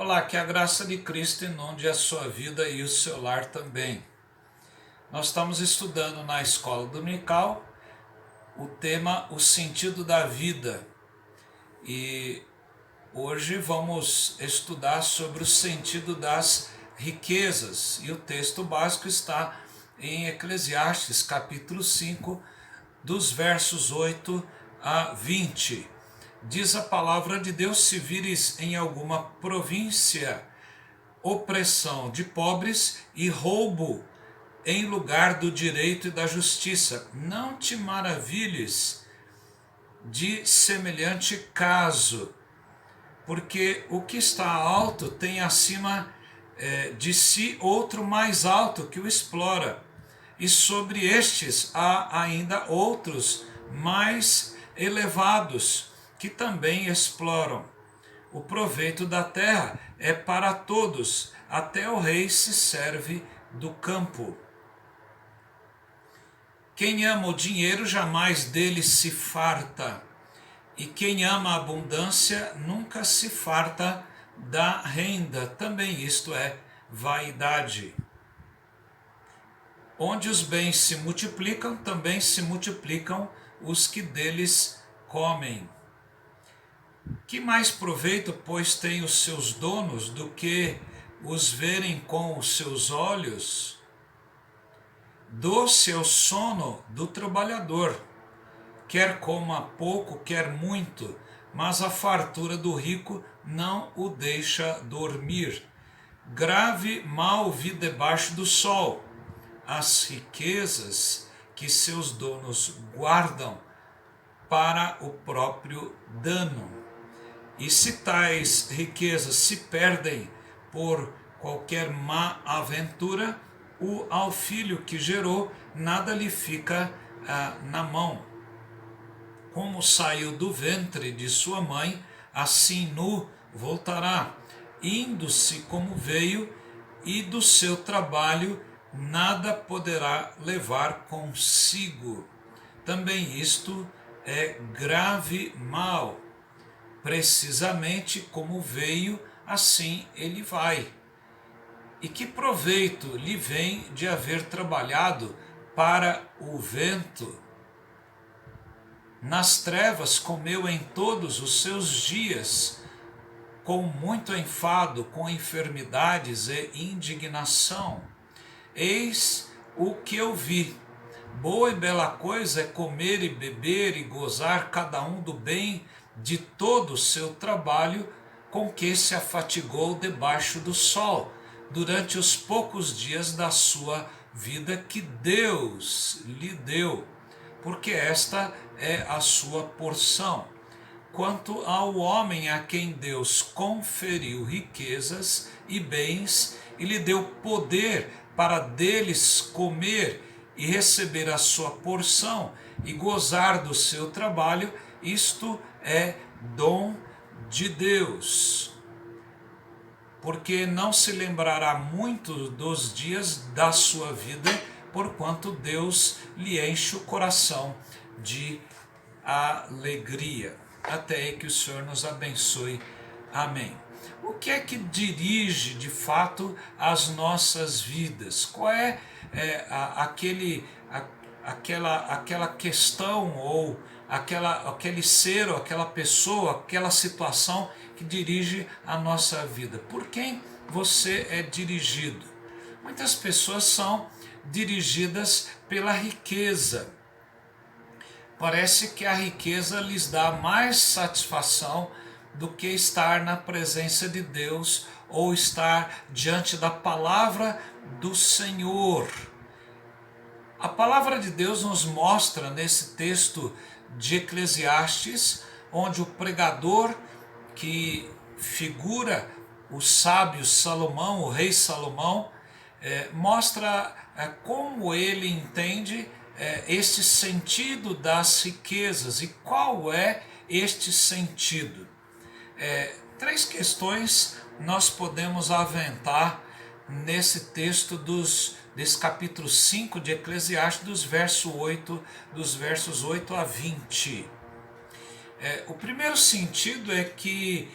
Olá, que a graça de Cristo inunde a sua vida e o seu lar também. Nós estamos estudando na escola dominical o tema O Sentido da Vida e hoje vamos estudar sobre o sentido das riquezas e o texto básico está em Eclesiastes capítulo 5, dos versos 8 a 20. Diz a palavra de Deus: se vires em alguma província opressão de pobres e roubo em lugar do direito e da justiça, não te maravilhes de semelhante caso, porque o que está alto tem acima de si outro mais alto que o explora, e sobre estes há ainda outros mais elevados que também exploram. O proveito da terra é para todos, até o rei se serve do campo. Quem ama o dinheiro jamais dele se farta, e quem ama a abundância nunca se farta da renda. Também isto é vaidade. Onde os bens se multiplicam, também se multiplicam os que deles comem. Que mais proveito, pois, têm os seus donos do que os verem com os seus olhos? Doce é o sono do trabalhador, quer coma pouco, quer muito, mas a fartura do rico não o deixa dormir. Grave mal vi debaixo do sol as riquezas que seus donos guardam para o próprio dano. E se tais riquezas se perdem por qualquer má aventura, ao filho que gerou nada lhe fica na mão. Como saiu do ventre de sua mãe, assim nu voltará, indo-se como veio, e do seu trabalho nada poderá levar consigo. Também isto é grave mal. Precisamente como veio, assim ele vai. E que proveito lhe vem de haver trabalhado para o vento? Nas trevas comeu em todos os seus dias, com muito enfado, com enfermidades e indignação. Eis o que eu vi. Boa e bela coisa é comer e beber e gozar cada um do bem de todo o seu trabalho com que se afatigou debaixo do sol, durante os poucos dias da sua vida que Deus lhe deu, porque esta é a sua porção. Quanto ao homem a quem Deus conferiu riquezas e bens e lhe deu poder para deles comer e receber a sua porção e gozar do seu trabalho, isto é dom de Deus. Porque não se lembrará muito dos dias da sua vida, porquanto Deus lhe enche o coração de alegria. Até que o Senhor nos abençoe. Amém. O que é que dirige de fato as nossas vidas? Qual é, aquela questão ou aquele ser ou aquela pessoa, aquela situação que dirige a nossa vida? Por quem você é dirigido? Muitas pessoas são dirigidas pela riqueza. Parece que a riqueza lhes dá mais satisfação do que estar na presença de Deus ou estar diante da palavra do Senhor. A palavra de Deus nos mostra nesse texto de Eclesiastes, onde o pregador, que figura o sábio Salomão, o rei Salomão, mostra como ele entende este sentido das riquezas. E qual é este sentido? Três questões nós podemos aventar nesse texto desse capítulo 5 de Eclesiastes, dos versos 8 a 20. O primeiro sentido é que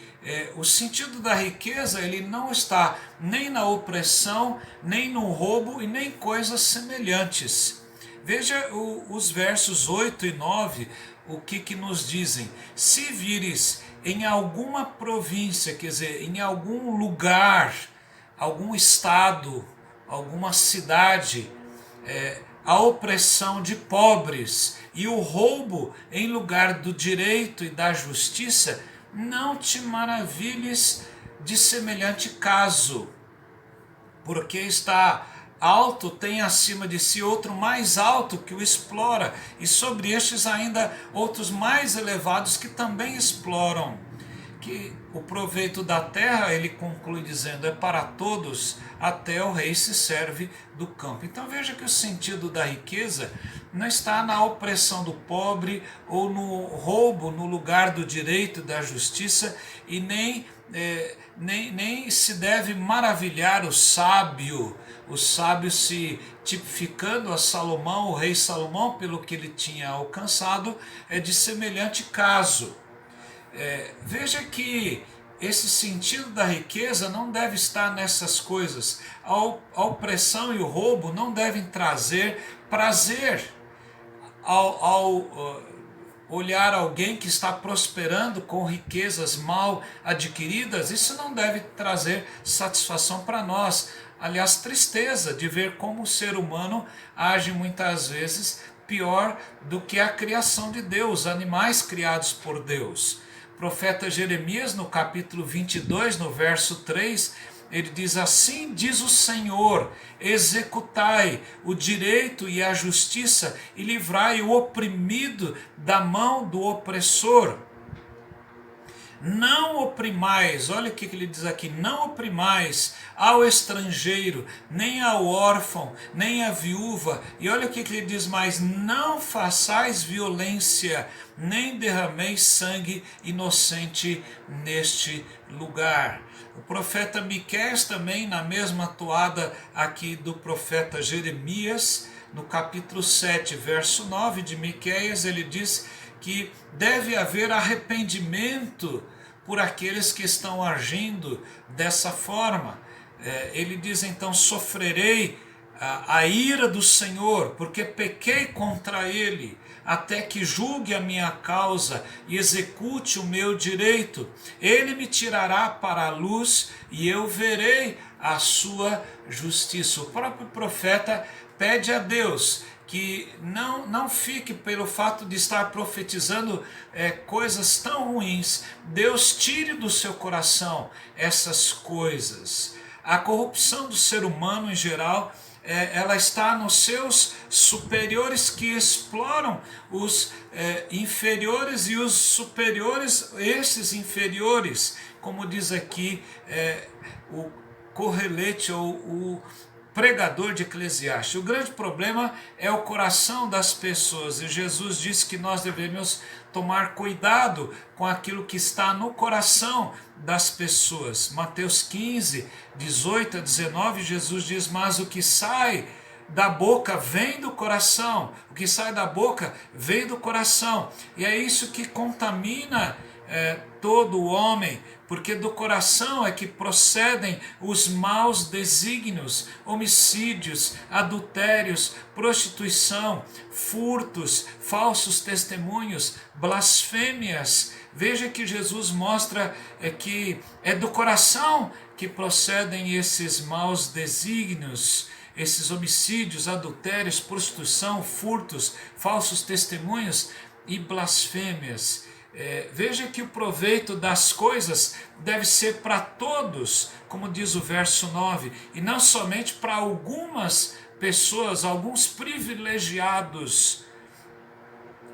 o sentido da riqueza ele não está nem na opressão, nem no roubo e nem coisas semelhantes. Veja os versos 8 e 9, o que nos dizem. Se vires em alguma província, quer dizer, em algum lugar, algum estado, alguma cidade, a opressão de pobres e o roubo em lugar do direito e da justiça, não te maravilhes de semelhante caso, porque está alto, tem acima de si outro mais alto que o explora, e sobre estes ainda outros mais elevados que também exploram. Que o proveito da terra, ele conclui dizendo, é para todos, até o rei se serve do campo. Então veja que o sentido da riqueza não está na opressão do pobre ou no roubo no lugar do direito e da justiça, e nem se deve maravilhar o sábio se tipificando a Salomão, o rei Salomão, pelo que ele tinha alcançado, de semelhante caso. Veja que esse sentido da riqueza não deve estar nessas coisas. A opressão e o roubo não devem trazer prazer ao olhar alguém que está prosperando com riquezas mal adquiridas. Isso não deve trazer satisfação para nós. Aliás, tristeza de ver como o ser humano age muitas vezes pior do que a criação de Deus, animais criados por Deus. O profeta Jeremias, no capítulo 22, no verso 3, ele diz assim: diz o Senhor, executai o direito e a justiça e livrai o oprimido da mão do opressor. Não oprimais, olha o que ele diz aqui, não oprimais ao estrangeiro, nem ao órfão, nem à viúva. E olha o que ele diz mais, não façais violência, nem derrameis sangue inocente neste lugar. O profeta Miqueias também, na mesma toada aqui do profeta Jeremias, no capítulo 7, verso 9 de Miqueias, ele diz que deve haver arrependimento por aqueles que estão agindo dessa forma. Ele diz então, sofrerei a ira do Senhor, porque pequei contra ele, até que julgue a minha causa e execute o meu direito. Ele me tirará para a luz e eu verei a sua justiça. O próprio profeta pede a Deus que não fique pelo fato de estar profetizando coisas tão ruins. Deus tire do seu coração essas coisas. A corrupção do ser humano em geral, ela está nos seus superiores que exploram os inferiores e os superiores, esses inferiores, como diz aqui o Correlete ou o pregador de Eclesiastes. O grande problema é o coração das pessoas, e Jesus disse que nós devemos tomar cuidado com aquilo que está no coração das pessoas. Mateus 15, 18 a 19, Jesus diz, mas o que sai da boca vem do coração, o que sai da boca vem do coração, e é isso que contamina todo o homem, porque do coração é que procedem os maus desígnios, homicídios, adultérios, prostituição, furtos, falsos testemunhos, blasfêmias. Veja que Jesus mostra que é do coração que procedem esses maus desígnios, esses homicídios, adultérios, prostituição, furtos, falsos testemunhos e blasfêmias. Veja que o proveito das coisas deve ser para todos, como diz o verso 9, e não somente para algumas pessoas, alguns privilegiados.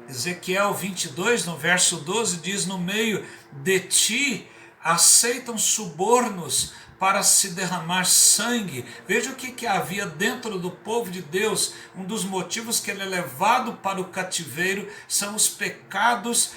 Ezequiel 22, no verso 12, diz, no meio de ti aceitam subornos para se derramar sangue. Veja o que havia dentro do povo de Deus. Um dos motivos que ele é levado para o cativeiro são os pecados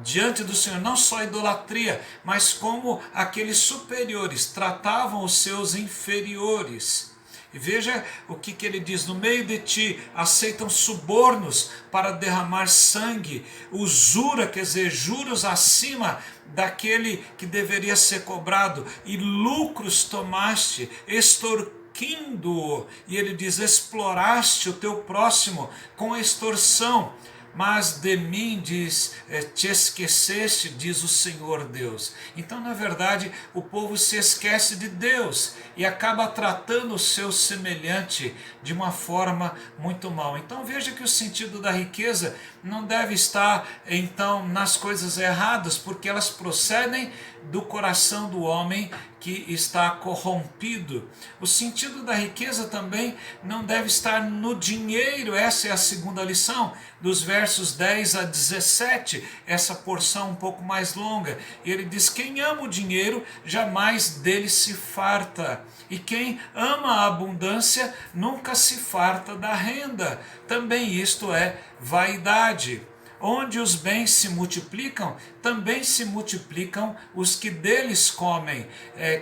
diante do Senhor, não só a idolatria, mas como aqueles superiores tratavam os seus inferiores. E veja o que ele diz: no meio de ti aceitam subornos para derramar sangue, usura, quer dizer, juros acima daquele que deveria ser cobrado, e lucros tomaste, extorquindo-o. E ele diz: exploraste o teu próximo com extorsão. Mas de mim, diz, te esqueceste, diz o Senhor Deus. Então, na verdade, o povo se esquece de Deus e acaba tratando o seu semelhante de uma forma muito mal. Então, veja que o sentido da riqueza não deve estar, então, nas coisas erradas, porque elas procedem do coração do homem que está corrompido. O sentido da riqueza também não deve estar no dinheiro. Essa é a segunda lição, dos versos 10 a 17, essa porção um pouco mais longa. Ele diz: quem ama o dinheiro jamais dele se farta, e quem ama a abundância nunca se farta da renda. Também isto é vaidade. Onde os bens se multiplicam, também se multiplicam os que deles comem.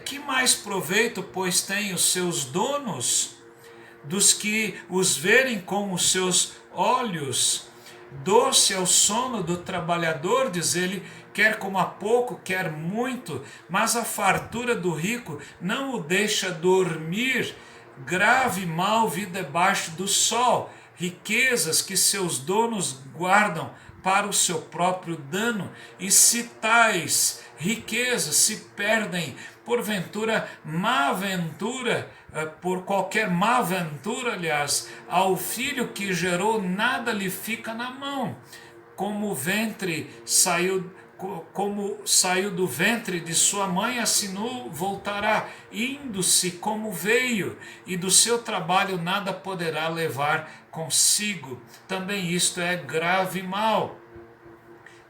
Que mais proveito, pois, têm os seus donos dos que os verem com os seus olhos? Doce é o sono do trabalhador, diz ele, quer coma pouco, quer muito, mas a fartura do rico não o deixa dormir. Grave mal vi debaixo do sol, riquezas que seus donos guardam para o seu próprio dano, e se tais riquezas se perdem porventura má ventura, por qualquer má ventura, aliás, ao filho que gerou nada lhe fica na mão. Como saiu do ventre de sua mãe, assim voltará, indo-se como veio, e do seu trabalho nada poderá levar consigo. Também isto é grave mal.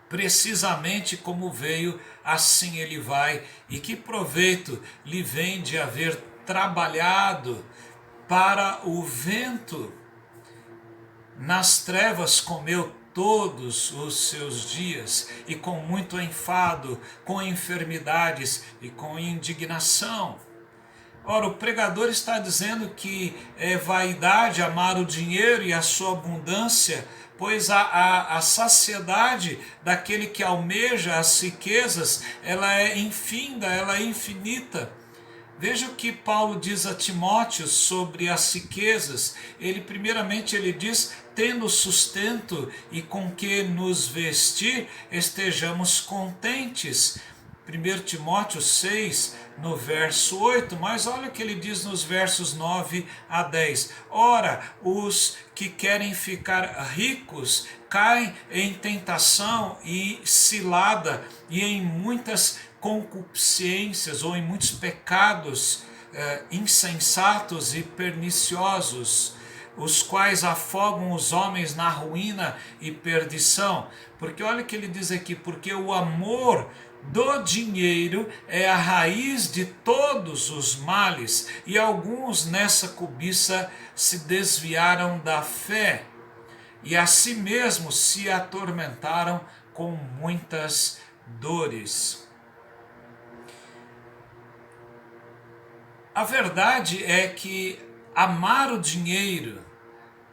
Precisamente como veio, assim ele vai, e que proveito lhe vem de haver trabalhado para o vento? Nas trevas comeu todos os seus dias, e com muito enfado, com enfermidades e com indignação. Ora, o pregador está dizendo que é vaidade amar o dinheiro e a sua abundância, pois a saciedade daquele que almeja as riquezas, ela é infinda, ela é infinita. Veja o que Paulo diz a Timóteo sobre as riquezas. Primeiramente ele diz: tendo sustento e com que nos vestir, estejamos contentes. 1 Timóteo 6, no verso 8, mas olha o que ele diz nos versos 9 a 10. Ora, os que querem ficar ricos caem em tentação e cilada, e em muitas concupiscências, ou em muitos pecados insensatos e perniciosos, os quais afogam os homens na ruína e perdição. Porque olha o que ele diz aqui: porque o amor do dinheiro é a raiz de todos os males, e alguns nessa cobiça se desviaram da fé, e a si mesmos se atormentaram com muitas dores. A verdade é que amar o dinheiro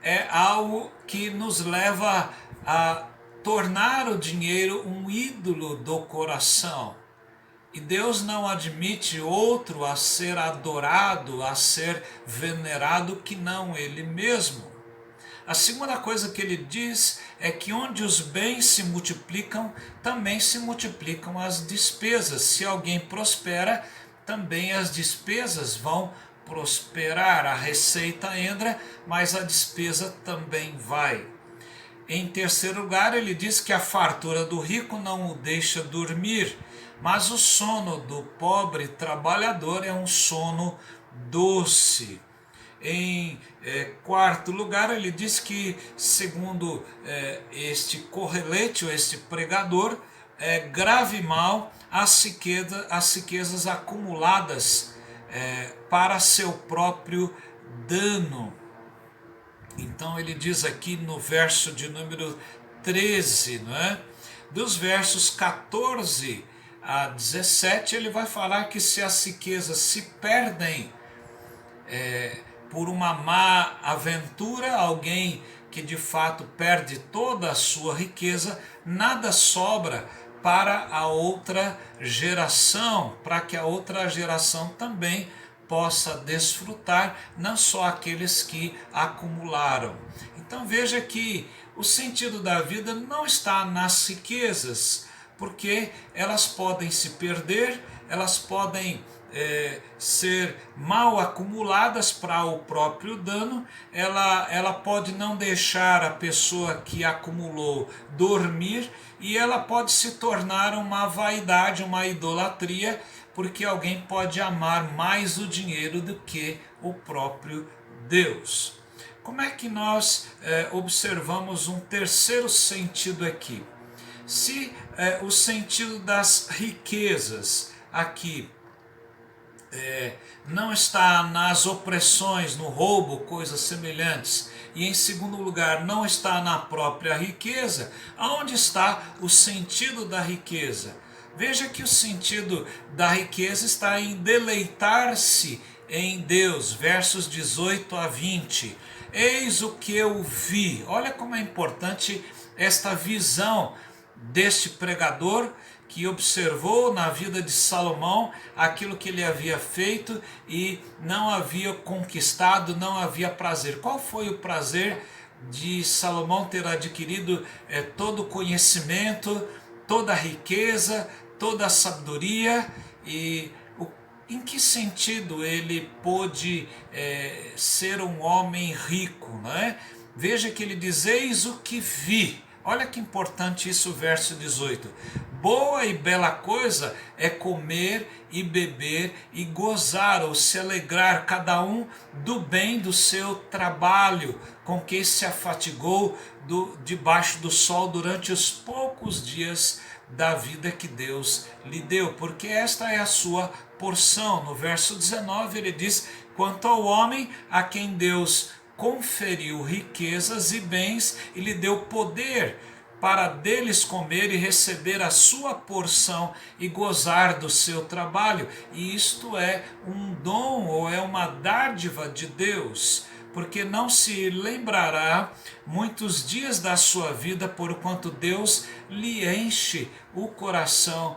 é algo que nos leva a tornar o dinheiro um ídolo do coração. E Deus não admite outro a ser adorado, a ser venerado, que não Ele mesmo. A segunda coisa que ele diz é que onde os bens se multiplicam, também se multiplicam as despesas. Se alguém prospera, também as despesas vão prosperar. A receita entra, mas a despesa também vai. Em terceiro lugar, ele diz que a fartura do rico não o deixa dormir, mas o sono do pobre trabalhador é um sono doce. Em quarto lugar, ele diz que, segundo este correlete, ou este pregador, é grave mal as riquezas acumuladas para seu próprio dano. Então ele diz aqui no verso de número 13, não é? Dos versos 14 a 17, ele vai falar que se as riquezas se perdem por uma má aventura, alguém que de fato perde toda a sua riqueza, nada sobra para a outra geração, para que a outra geração também possa desfrutar, não só aqueles que acumularam. Então veja que o sentido da vida não está nas riquezas, porque elas podem se perder, elas podem ser mal acumuladas para o próprio dano, ela pode não deixar a pessoa que acumulou dormir, e ela pode se tornar uma vaidade, uma idolatria, porque alguém pode amar mais o dinheiro do que o próprio Deus. Como é que nós observamos um terceiro sentido aqui? Se o sentido das riquezas aqui não está nas opressões, no roubo, coisas semelhantes, e em segundo lugar não está na própria riqueza, aonde está o sentido da riqueza? Veja que o sentido da riqueza está em deleitar-se em Deus, versos 18 a 20. Eis o que eu vi. Olha como é importante esta visão deste pregador, que observou na vida de Salomão aquilo que ele havia feito e não havia conquistado, não havia prazer. Qual foi o prazer de Salomão ter adquirido todo o conhecimento, toda a riqueza, toda a sabedoria? E em que sentido ele pôde ser um homem rico, não é? Veja que ele diz: eis o que vi. Olha que importante isso, verso 18. Boa e bela coisa é comer e beber e gozar ou se alegrar, cada um do bem do seu trabalho, com que se afatigou debaixo do sol durante os poucos dias da vida que Deus lhe deu, porque esta é a sua porção. No verso 19 ele diz: quanto ao homem a quem Deus conferiu riquezas e bens e lhe deu poder para deles comer e receber a sua porção e gozar do seu trabalho. E isto é um dom ou é uma dádiva de Deus, porque não se lembrará muitos dias da sua vida, porquanto Deus lhe enche o coração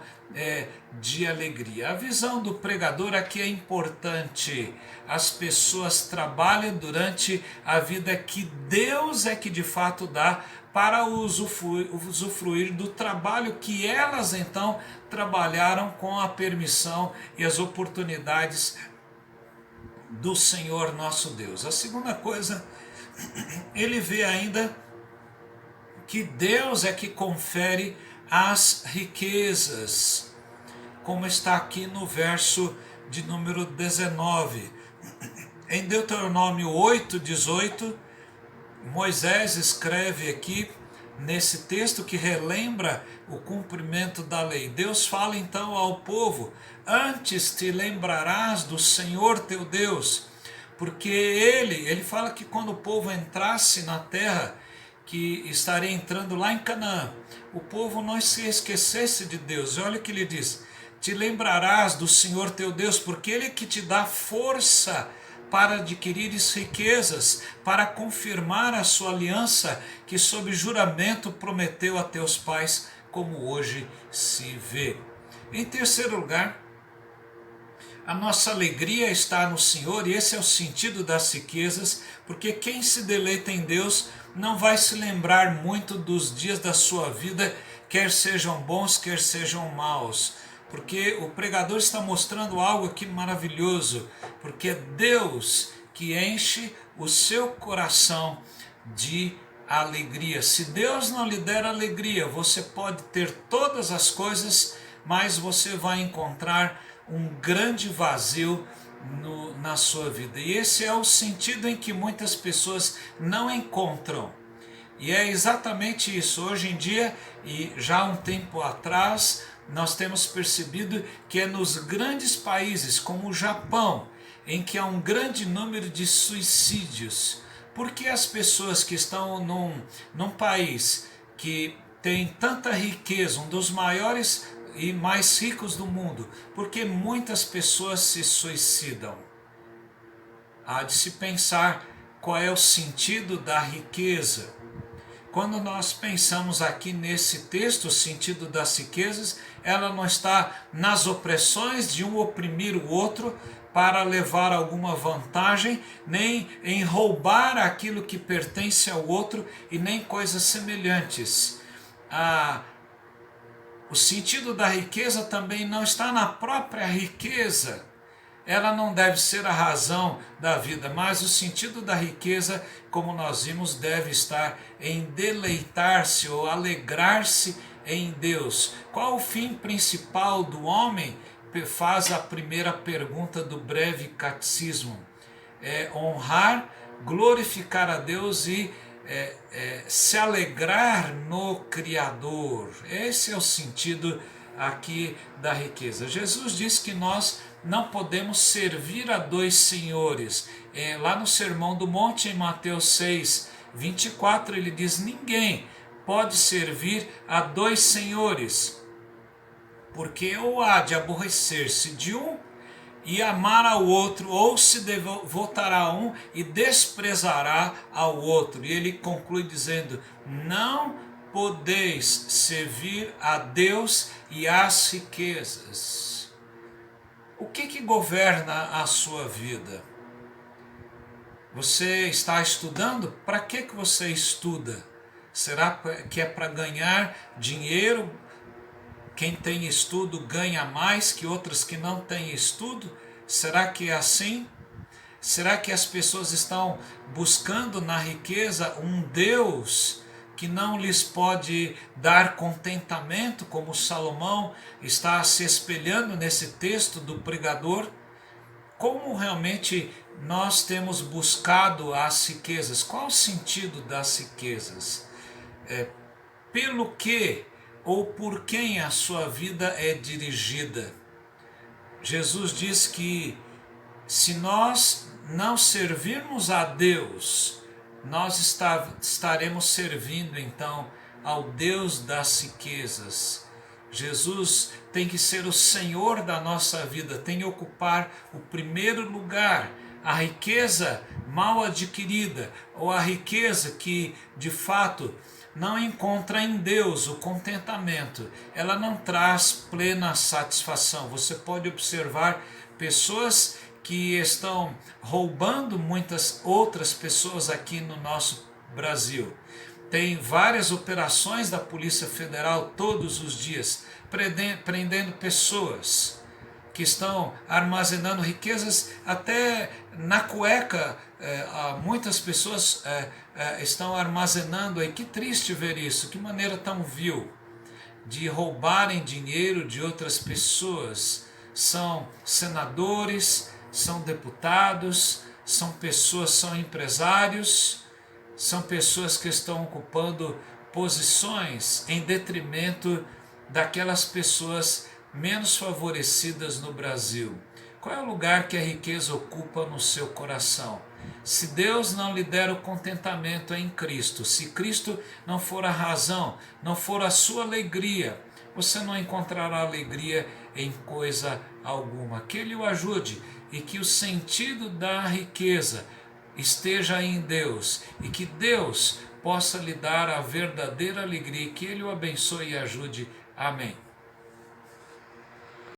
de alegria. A visão do pregador aqui é importante. As pessoas trabalham durante a vida que Deus é que de fato dá, para usufruir do trabalho que elas então trabalharam com a permissão e as oportunidades do Senhor nosso Deus. A segunda coisa, ele vê ainda que Deus é que confere as riquezas, como está aqui no verso de número 19. Em Deuteronômio 8:18, Moisés escreve aqui nesse texto que relembra o cumprimento da lei. Deus fala então ao povo: antes te lembrarás do Senhor teu Deus, porque ele fala que quando o povo entrasse na terra, que estaria entrando lá em Canaã, o povo não se esquecesse de Deus. E olha o que ele diz: te lembrarás do Senhor teu Deus, porque ele é que te dá força para adquirires riquezas, para confirmar a sua aliança que sob juramento prometeu a teus pais, como hoje se vê. Em terceiro lugar, a nossa alegria está no Senhor, e esse é o sentido das riquezas, porque quem se deleita em Deus não vai se lembrar muito dos dias da sua vida, quer sejam bons, quer sejam maus. Porque o pregador está mostrando algo aqui maravilhoso, porque é Deus que enche o seu coração de alegria. Se Deus não lhe der alegria, você pode ter todas as coisas, mas você vai encontrar um grande vazio na sua vida. E esse é o sentido em que muitas pessoas não encontram. E é exatamente isso. Hoje em dia, e já há um tempo atrás, nós temos percebido que é nos grandes países como o Japão, em que há um grande número de suicídios. Porque as pessoas que estão num país que tem tanta riqueza, um dos maiores e mais ricos do mundo, porque muitas pessoas se suicidam? há de se pensar qual é o sentido da riqueza. Quando nós pensamos aqui nesse texto, o sentido das riquezas, ela não está nas opressões de um oprimir o outro para levar alguma vantagem, nem em roubar aquilo que pertence ao outro e nem coisas semelhantes. O sentido da riqueza também não está na própria riqueza. Ela não deve ser a razão da vida, mas o sentido da riqueza, como nós vimos, deve estar em deleitar-se ou alegrar-se em Deus. Qual o fim principal do homem? Faz a primeira pergunta do breve catecismo. É honrar, glorificar a Deus e se alegrar no Criador. Esse é o sentido aqui da riqueza. Jesus disse que nós não podemos servir a dois senhores. Lá no Sermão do Monte, em Mateus 6, 24, ele diz: ninguém pode servir a dois senhores, porque ou há de aborrecer-se de um e amar ao outro, ou se devotará a um e desprezará ao outro. E ele conclui dizendo: não podeis servir a Deus e às riquezas. O que governa a sua vida? Você está estudando? Para que você estuda? Será que é para ganhar dinheiro? Quem tem estudo ganha mais que outros que não têm estudo? Será que é assim? Será que as pessoas estão buscando na riqueza um Deus que não lhes pode dar contentamento, como Salomão está se espelhando nesse texto do pregador? Como realmente nós temos buscado as riquezas? Qual o sentido das riquezas? Pelo que ou por quem a sua vida é dirigida? Jesus diz que se nós não servirmos a Deus, nós estaremos servindo então ao Deus das riquezas. Jesus tem que ser o Senhor da nossa vida, tem que ocupar o primeiro lugar. A riqueza mal adquirida, ou a riqueza que de fato não encontra em Deus o contentamento, ela não traz plena satisfação. Você pode observar pessoas que estão roubando muitas outras pessoas aqui no nosso Brasil. Tem várias operações da Polícia Federal todos os dias, prendendo pessoas que estão armazenando riquezas até na cueca. Muitas pessoas estão armazenando aí. Que triste ver isso, que maneira tão vil de roubarem dinheiro de outras pessoas. São senadores, são deputados, são pessoas, são empresários, são pessoas que estão ocupando posições em detrimento daquelas pessoas menos favorecidas no Brasil. Qual é o lugar que a riqueza ocupa no seu coração? Se Deus não lhe der o contentamento em Cristo, se Cristo não for a razão, não for a sua alegria, você não encontrará alegria em coisa alguma. Que Ele o ajude e que o sentido da riqueza esteja em Deus e que Deus possa lhe dar a verdadeira alegria, que Ele o abençoe e ajude. Amém.